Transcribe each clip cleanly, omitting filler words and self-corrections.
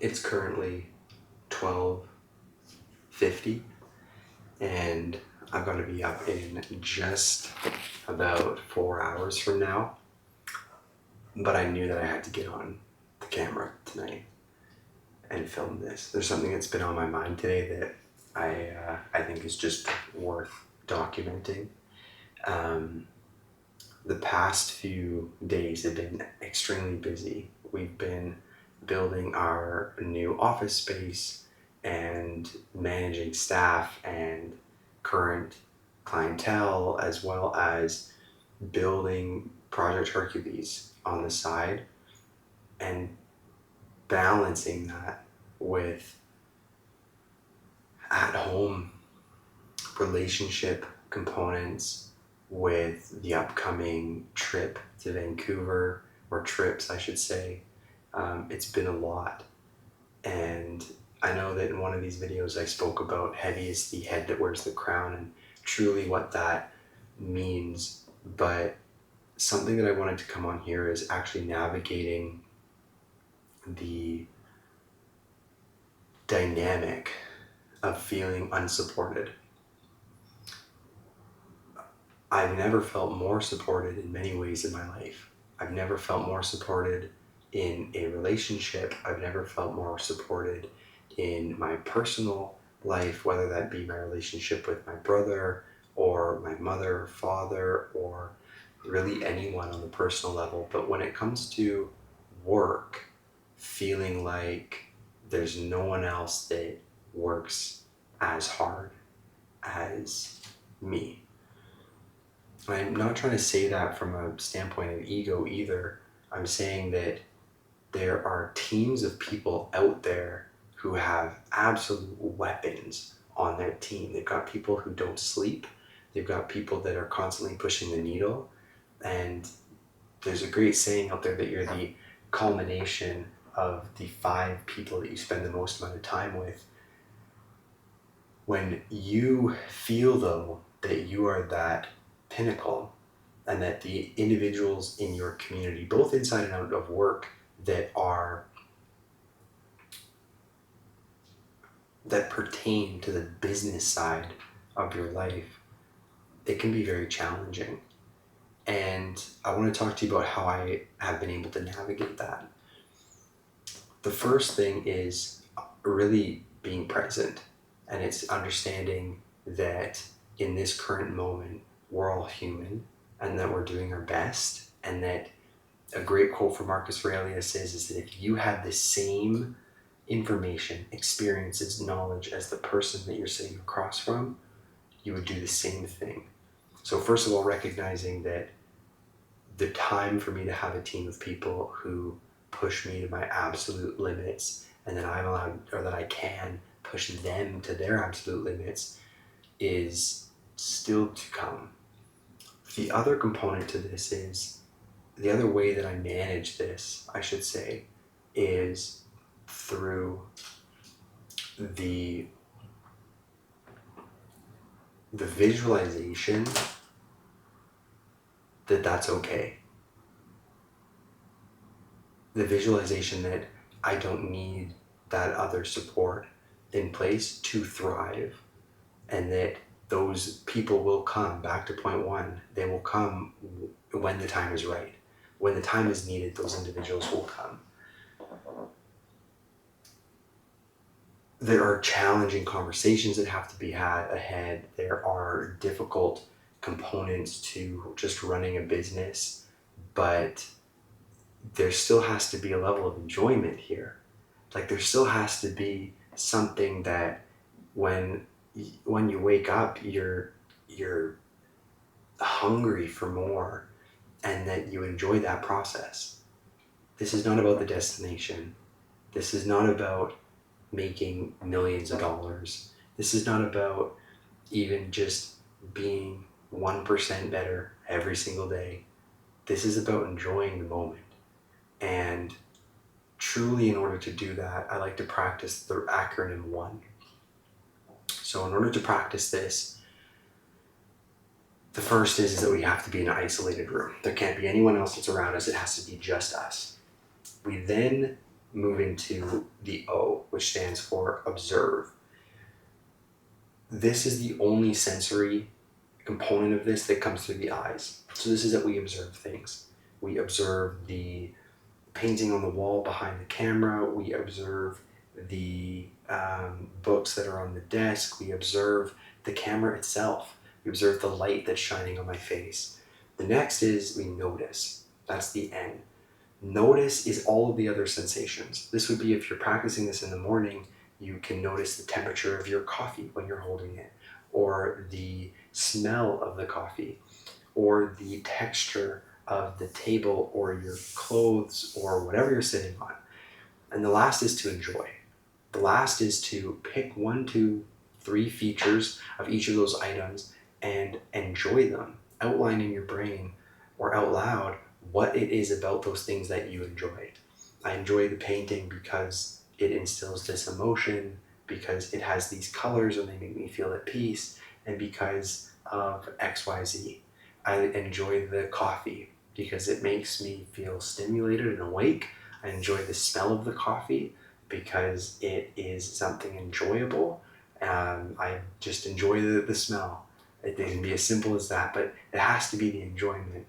It's currently 12:50 and I'm going to be up in just about 4 hours from now. But I knew that I had to get on the camera tonight and film this. There's something that's been on my mind today that I think is just worth documenting. The past few days have been extremely busy. We've been building our new office space and managing staff and current clientele, as well as building Project Hercules on the side and balancing that with at-home relationship components, with the upcoming trip to Vancouver, or trips I should say. It's been a lot, and I know that in one of these videos I spoke about heavy is the head that wears the crown, and truly what that means. But something that I wanted to come on here is actually navigating the dynamic of feeling unsupported. I've never felt more supported in many ways in my life. I've never felt more supported in a relationship. I've never felt more supported in my personal life, whether that be my relationship with my brother or my mother or father, or really anyone on the personal level. But when it comes to work, feeling like there's no one else that works as hard as me. I'm not trying to say that from a standpoint of ego either. I'm saying that there are teams of people out there who have absolute weapons on their team. They've got people who don't sleep. They've got people that are constantly pushing the needle. And there's a great saying out there that you're the culmination of the 5 people that you spend the most amount of time with. When you feel, though, that you are that pinnacle, and that the individuals in your community, both inside and out of work, that pertain to the business side of your life, it can be very challenging. And I want to talk to you about how I have been able to navigate that. The first thing is really being present, and it's understanding that in this current moment, we're all human, and that we're doing our best, and that a great quote from Marcus Aurelius is that if you had the same information, experiences, knowledge as the person that you're sitting across from, you would do the same thing. So first of all, recognizing that the time for me to have a team of people who push me to my absolute limits, and that I'm allowed, or that I can push them to their absolute limits, is still to come. The other component to this is, the other way that I manage this, I should say, is through the visualization that that's okay. The visualization that I don't need that other support in place to thrive, and that those people will come. Back to point one, they will come when the time is right. When the time is needed, those individuals will come. There are challenging conversations that have to be had ahead. There are difficult components to just running a business, but there still has to be a level of enjoyment here. Like, there still has to be something that when you wake up, you're hungry for more, and that you enjoy that process. This is not about the destination. This is not about making millions of dollars. This is not about even just being 1% better every single day. This is about enjoying the moment. And truly, in order to do that, I like to practice the acronym ONE. So in order to practice this, the first is that we have to be in an isolated room. There can't be anyone else that's around us. It has to be just us. We then moving to the O, which stands for observe. This is the only sensory component of this that comes through the eyes. So this is that we observe things. We observe the painting on the wall behind the camera. We observe the books that are on the desk. We observe the camera itself. We observe the light that's shining on my face. The next is we notice. That's the N. Notice is all of the other sensations. This would be if you're practicing this in the morning, you can notice the temperature of your coffee when you're holding it, or the smell of the coffee, or the texture of the table or your clothes or whatever you're sitting on. And the last is to enjoy. The last is to pick 1, 2, 3 features of each of those items and enjoy them. Outline in your brain or out loud what it is about those things that you enjoy. I enjoy the painting because it instills this emotion, because it has these colors and they make me feel at peace, and because of XYZ. I enjoy the coffee because it makes me feel stimulated and awake. I enjoy the smell of the coffee because it is something enjoyable. I just enjoy the smell. It can be as simple as that, but it has to be the enjoyment.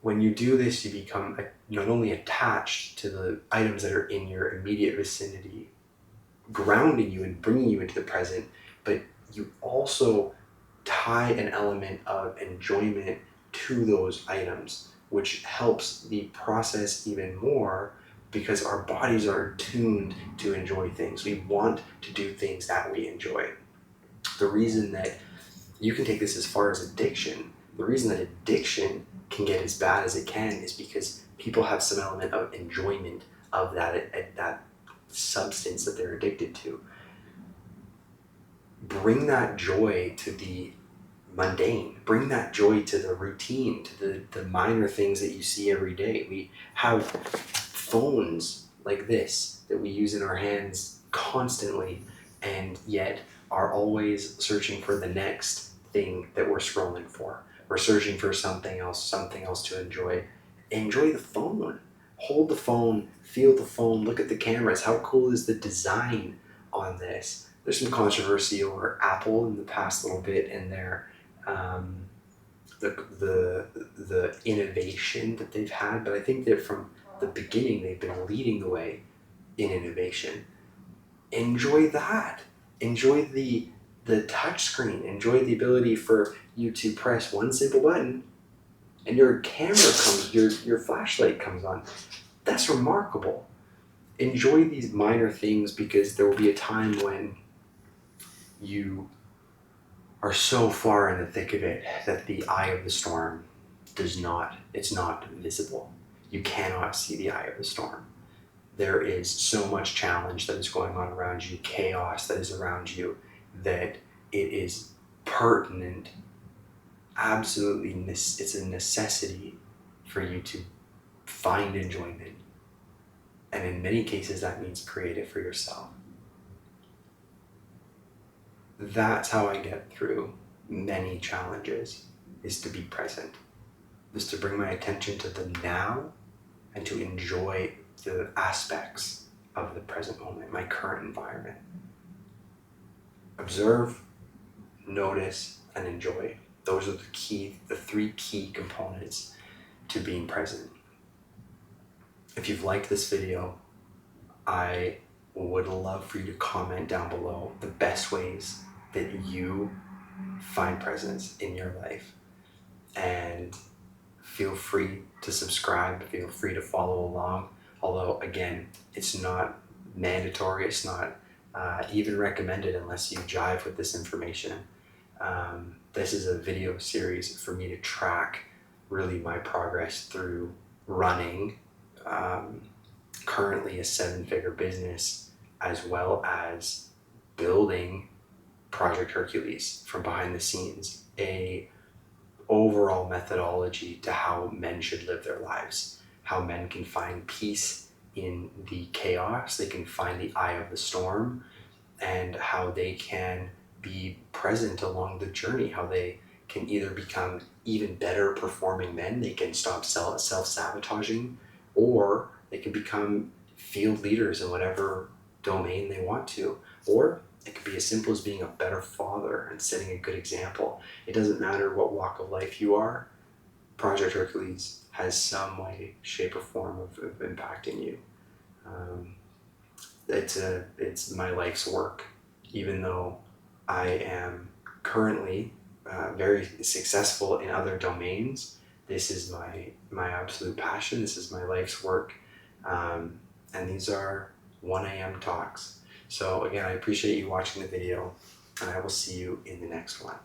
When you do this, you become not only attached to the items that are in your immediate vicinity, grounding you and bringing you into the present, but you also tie an element of enjoyment to those items, which helps the process even more because our bodies are tuned to enjoy things. We want to do things that we enjoy. The reason that you can take this as far as addiction, the reason that addiction can get as bad as it can is because people have some element of enjoyment of that substance that they're addicted to. Bring that joy to the mundane. Bring that joy to the routine, to the minor things that you see every day. We have phones like this that we use in our hands constantly, and yet are always searching for the next thing that we're scrolling for. We're searching for something else to enjoy. Enjoy the phone. Hold the phone, feel the phone, look at the cameras. How cool is the design on this? There's some controversy over Apple in the past little bit and their the innovation that they've had, but I think that from the beginning they've been leading the way in innovation. Enjoy that. Enjoy the touch screen. Enjoy the ability for you to press one simple button and your camera comes, your flashlight comes on. That's remarkable. Enjoy these minor things because there will be a time when you are so far in the thick of it that the eye of the storm it's not visible. You cannot see the eye of the storm. There is so much challenge that is going on around you, chaos that is around you, that it is pertinent, absolutely, it's a necessity for you to find enjoyment. And in many cases, that means create it for yourself. That's how I get through many challenges, is to be present, is to bring my attention to the now and to enjoy the aspects of the present moment, my current environment. Observe, notice, and enjoy. Those are the 3 key components to being present. If you've liked this video, I would love for you to comment down below the best ways that you find presence in your life. And feel free to subscribe, feel free to follow along. Although, again, it's not mandatory, it's not even recommended unless you jive with this information. This is a video series for me to track really my progress through running currently a 7-figure business, as well as building Project Hercules from behind the scenes, a overall methodology to how men should live their lives, how men can find peace in the chaos, they can find the eye of the storm, and how they can be present along the journey, how they can either become even better performing men, they can stop self-sabotaging, or they can become field leaders in whatever domain they want to. Or it could be as simple as being a better father and setting a good example. It doesn't matter what walk of life you are, Project Hercules has some way, shape, or form of impacting you. Um, it's my life's work, even though I am currently very successful in other domains. This is my absolute passion. This is my life's work, and these are 1 a.m. talks. So again, I appreciate you watching the video, and I will see you in the next one.